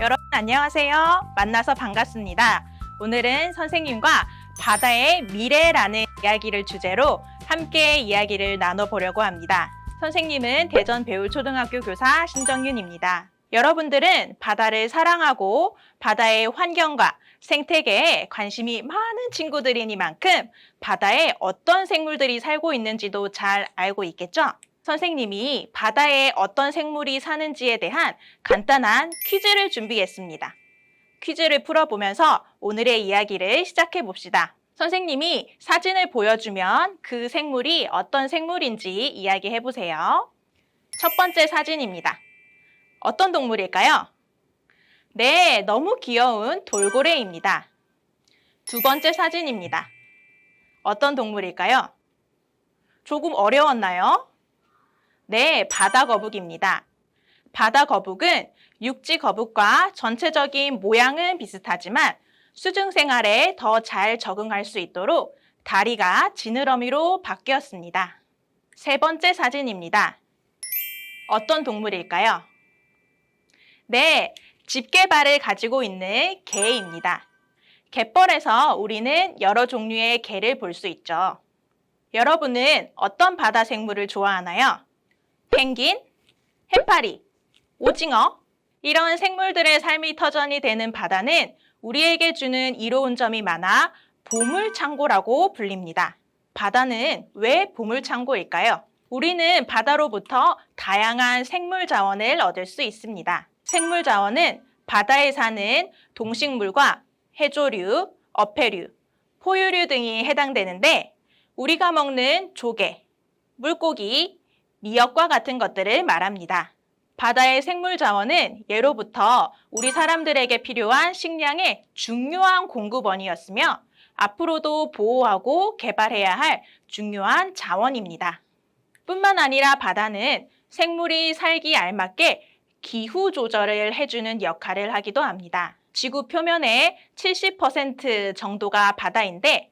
여러분 안녕하세요. 만나서 반갑습니다. 오늘은 선생님과 바다의 미래라는 이야기를 주제로 함께 이야기를 나눠보려고 합니다. 선생님은 대전 배울초등학교 교사 신정윤입니다. 여러분들은 바다를 사랑하고 바다의 환경과 생태계에 관심이 많은 친구들이니만큼 바다에 어떤 생물들이 살고 있는지도 잘 알고 있겠죠? 선생님이 바다에 어떤 생물이 사는지에 대한 간단한 퀴즈를 준비했습니다. 퀴즈를 풀어보면서 오늘의 이야기를 시작해 봅시다. 선생님이 사진을 보여주면 그 생물이 어떤 생물인지 이야기해 보세요. 첫 번째 사진입니다. 어떤 동물일까요? 네, 너무 귀여운 돌고래입니다. 두 번째 사진입니다. 어떤 동물일까요? 조금 어려웠나요? 네, 바다거북입니다. 바다거북은 육지거북과 전체적인 모양은 비슷하지만 수중생활에 더 잘 적응할 수 있도록 다리가 지느러미로 바뀌었습니다. 세 번째 사진입니다. 어떤 동물일까요? 네, 집게발을 가지고 있는 개입니다. 갯벌에서 우리는 여러 종류의 개를 볼 수 있죠. 여러분은 어떤 바다 생물을 좋아하나요? 펭귄, 해파리, 오징어 이런 생물들의 삶이 터전이 되는 바다는 우리에게 주는 이로운 점이 많아 보물창고라고 불립니다. 바다는 왜 보물창고일까요? 우리는 바다로부터 다양한 생물 자원을 얻을 수 있습니다. 생물 자원은 바다에 사는 동식물과 해조류, 어패류, 포유류 등이 해당되는데 우리가 먹는 조개, 물고기, 미역과 같은 것들을 말합니다. 바다의 생물 자원은 예로부터 우리 사람들에게 필요한 식량의 중요한 공급원이었으며 앞으로도 보호하고 개발해야 할 중요한 자원입니다. 뿐만 아니라 바다는 생물이 살기 알맞게 기후 조절을 해주는 역할을 하기도 합니다. 지구 표면의 70% 정도가 바다인데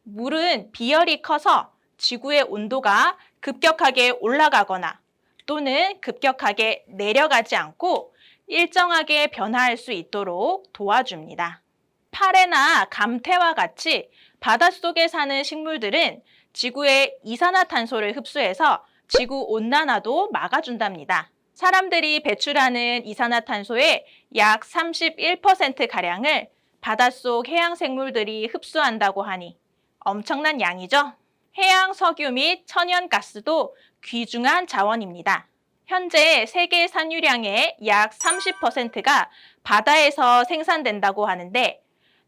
물은 비열이 커서 지구의 온도가 급격하게 올라가거나 또는 급격하게 내려가지 않고 일정하게 변화할 수 있도록 도와줍니다. 파래나 감태와 같이 바닷속에 사는 식물들은 지구의 이산화탄소를 흡수해서 지구 온난화도 막아준답니다. 사람들이 배출하는 이산화탄소의 약 31%가량을 바닷속 해양 생물들이 흡수한다고 하니 엄청난 양이죠? 해양 석유 및 천연가스도 귀중한 자원입니다. 현재 세계 산유량의 약 30%가 바다에서 생산된다고 하는데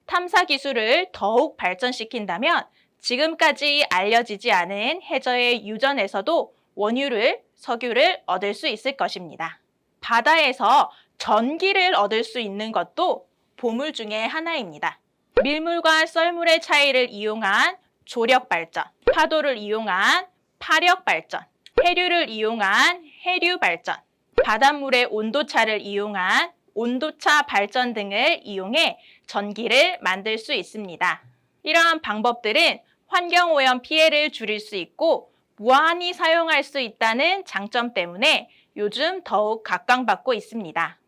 탐사 기술을 더욱 발전시킨다면 지금까지 알려지지 않은 해저의 유전에서도 원유를, 석유를 얻을 수 있을 것입니다. 바다에서 전기를 얻을 수 있는 것도 보물 중에 하나입니다. 밀물과 썰물의 차이를 이용한 조력 발전, 파도를 이용한 파력 발전, 해류를 이용한 해류 발전, 바닷물의 온도차를 이용한 온도차 발전 등을 이용해 전기를 만들 수 있습니다. 이러한 방법들은 환경오염 피해를 줄일 수 있고 무한히 사용할 수 있다는 장점 때문에 요즘 더욱 각광받고 있습니다.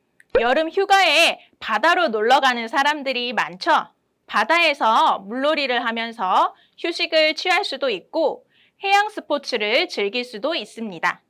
여름 휴가에 바다로 놀러 가는 사람들이 많죠? 바다에서 물놀이를 하면서 휴식을 취할 수도 있고 해양 스포츠를 즐길 수도 있습니다.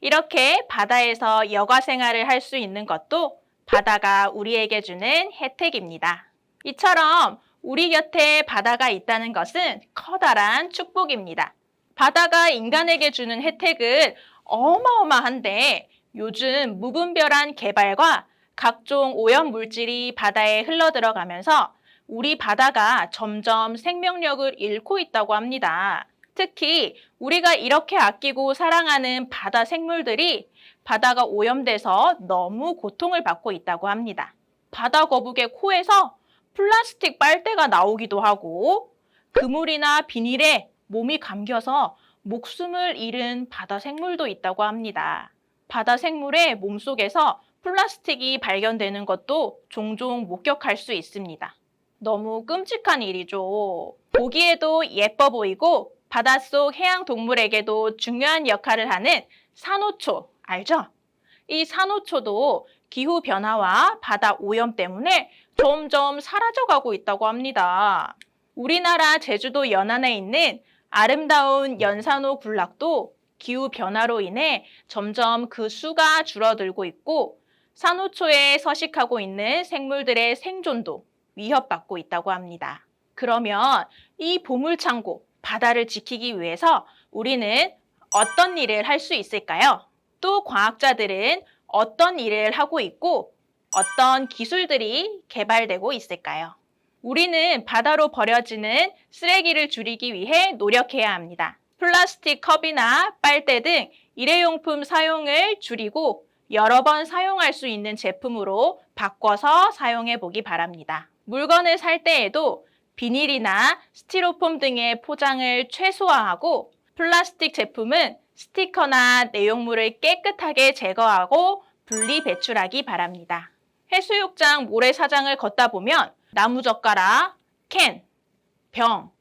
이렇게 바다에서 여가 생활을 할 수 있는 것도 바다가 우리에게 주는 혜택입니다. 이처럼 우리 곁에 바다가 있다는 것은 커다란 축복입니다. 바다가 인간에게 주는 혜택은 어마어마한데 요즘 무분별한 개발과 각종 오염 물질이 바다에 흘러들어가면서 우리 바다가 점점 생명력을 잃고 있다고 합니다. 특히 우리가 이렇게 아끼고 사랑하는 바다 생물들이 바다가 오염돼서 너무 고통을 받고 있다고 합니다. 바다 거북의 코에서 플라스틱 빨대가 나오기도 하고 그물이나 비닐에 몸이 감겨서 목숨을 잃은 바다 생물도 있다고 합니다. 바다 생물의 몸속에서 플라스틱이 발견되는 것도 종종 목격할 수 있습니다. 너무 끔찍한 일이죠. 보기에도 예뻐 보이고 바닷속 해양 동물에게도 중요한 역할을 하는 산호초, 알죠? 이 산호초도 기후 변화와 바다 오염 때문에 점점 사라져가고 있다고 합니다. 우리나라 제주도 연안에 있는 아름다운 연산호 군락도 기후 변화로 인해 점점 그 수가 줄어들고 있고 산호초에 서식하고 있는 생물들의 생존도 위협받고 있다고 합니다. 그러면 이 보물창고, 바다를 지키기 위해서 우리는 어떤 일을 할 수 있을까요? 또 과학자들은 어떤 일을 하고 있고 어떤 기술들이 개발되고 있을까요? 우리는 바다로 버려지는 쓰레기를 줄이기 위해 노력해야 합니다. 플라스틱 컵이나 빨대 등 일회용품 사용을 줄이고 여러 번 사용할 수 있는 제품으로 바꿔서 사용해 보기 바랍니다. 물건을 살 때에도 비닐이나 스티로폼 등의 포장을 최소화하고 플라스틱 제품은 스티커나 내용물을 깨끗하게 제거하고 분리 배출하기 바랍니다. 해수욕장 모래사장을 걷다 보면 나무젓가락, 캔, 병,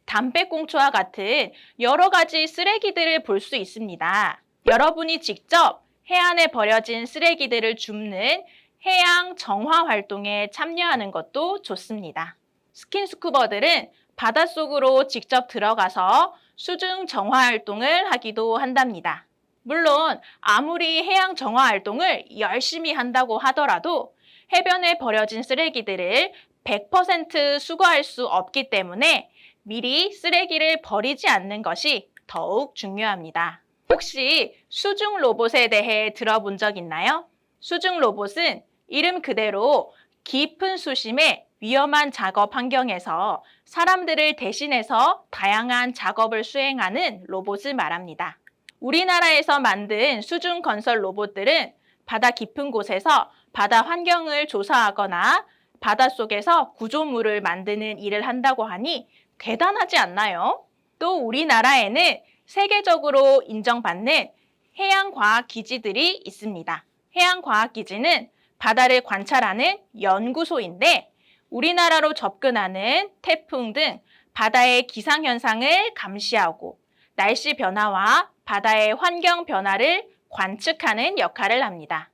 담배꽁초와 같은 여러 가지 쓰레기들을 볼 수 있습니다. 여러분이 직접 해안에 버려진 쓰레기들을 줍는 해양 정화 활동에 참여하는 것도 좋습니다. 스킨스쿠버들은 바닷속으로 직접 들어가서 수중 정화 활동을 하기도 한답니다. 물론 아무리 해양 정화 활동을 열심히 한다고 하더라도 해변에 버려진 쓰레기들을 100% 수거할 수 없기 때문에 미리 쓰레기를 버리지 않는 것이 더욱 중요합니다. 혹시 수중 로봇에 대해 들어본 적 있나요? 수중 로봇은 이름 그대로 깊은 수심의 위험한 작업 환경에서 사람들을 대신해서 다양한 작업을 수행하는 로봇을 말합니다. 우리나라에서 만든 수중 건설 로봇들은 바다 깊은 곳에서 바다 환경을 조사하거나 바닷속에서 구조물을 만드는 일을 한다고 하니 대단하지 않나요? 또 우리나라에는 세계적으로 인정받는 해양과학기지들이 있습니다. 해양과학기지는 바다를 관찰하는 연구소인데 우리나라로 접근하는 태풍 등 바다의 기상현상을 감시하고 날씨 변화와 바다의 환경 변화를 관측하는 역할을 합니다.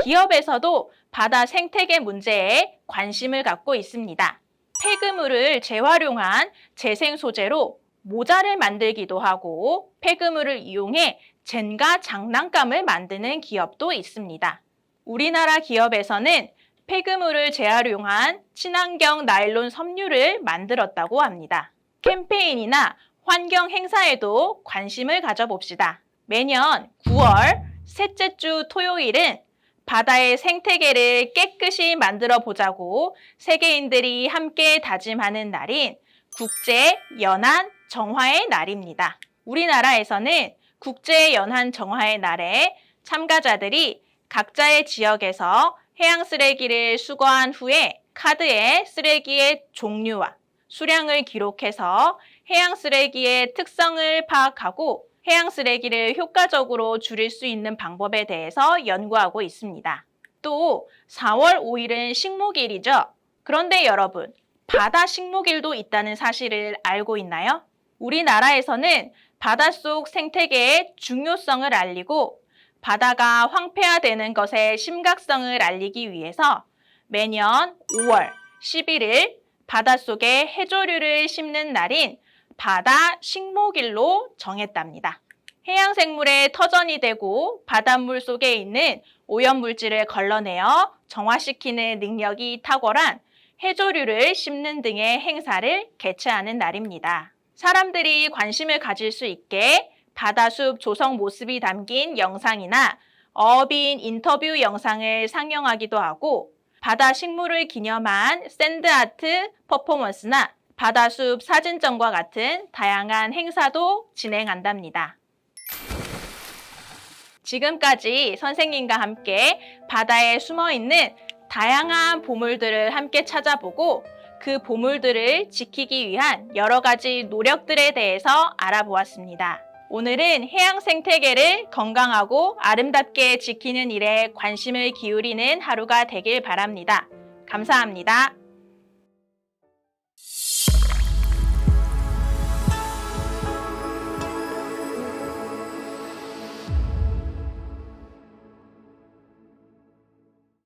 기업에서도 바다 생태계 문제에 관심을 갖고 있습니다. 폐기물을 재활용한 재생 소재로 모자를 만들기도 하고 폐기물을 이용해 젠가 장난감을 만드는 기업도 있습니다. 우리나라 기업에서는 폐기물을 재활용한 친환경 나일론 섬유를 만들었다고 합니다. 캠페인이나 환경 행사에도 관심을 가져봅시다. 매년 9월 셋째 주 토요일은 바다의 생태계를 깨끗이 만들어 보자고 세계인들이 함께 다짐하는 날인 국제 연안 정화의 날입니다. 우리나라에서는 국제 연안 정화의 날에 참가자들이 각자의 지역에서 해양 쓰레기를 수거한 후에 카드에 쓰레기의 종류와 수량을 기록해서 해양 쓰레기의 특성을 파악하고 해양 쓰레기를 효과적으로 줄일 수 있는 방법에 대해서 연구하고 있습니다. 또 4월 5일은 식목일이죠. 그런데 여러분, 바다 식목일도 있다는 사실을 알고 있나요? 우리나라에서는 바닷속 생태계의 중요성을 알리고 바다가 황폐화되는 것의 심각성을 알리기 위해서 매년 5월 11일 바닷속에 해조류를 심는 날인 바다 식목일로 정했답니다. 해양생물의 터전이 되고 바닷물 속에 있는 오염물질을 걸러내어 정화시키는 능력이 탁월한 해조류를 심는 등의 행사를 개최하는 날입니다. 사람들이 관심을 가질 수 있게 바다숲 조성 모습이 담긴 영상이나 어업인 인터뷰 영상을 상영하기도 하고 바다 식물을 기념한 샌드아트 퍼포먼스나 바다숲 사진전과 같은 다양한 행사도 진행한답니다. 지금까지 선생님과 함께 바다에 숨어있는 다양한 보물들을 함께 찾아보고 그 보물들을 지키기 위한 여러 가지 노력들에 대해서 알아보았습니다. 오늘은 해양 생태계를 건강하고 아름답게 지키는 일에 관심을 기울이는 하루가 되길 바랍니다. 감사합니다.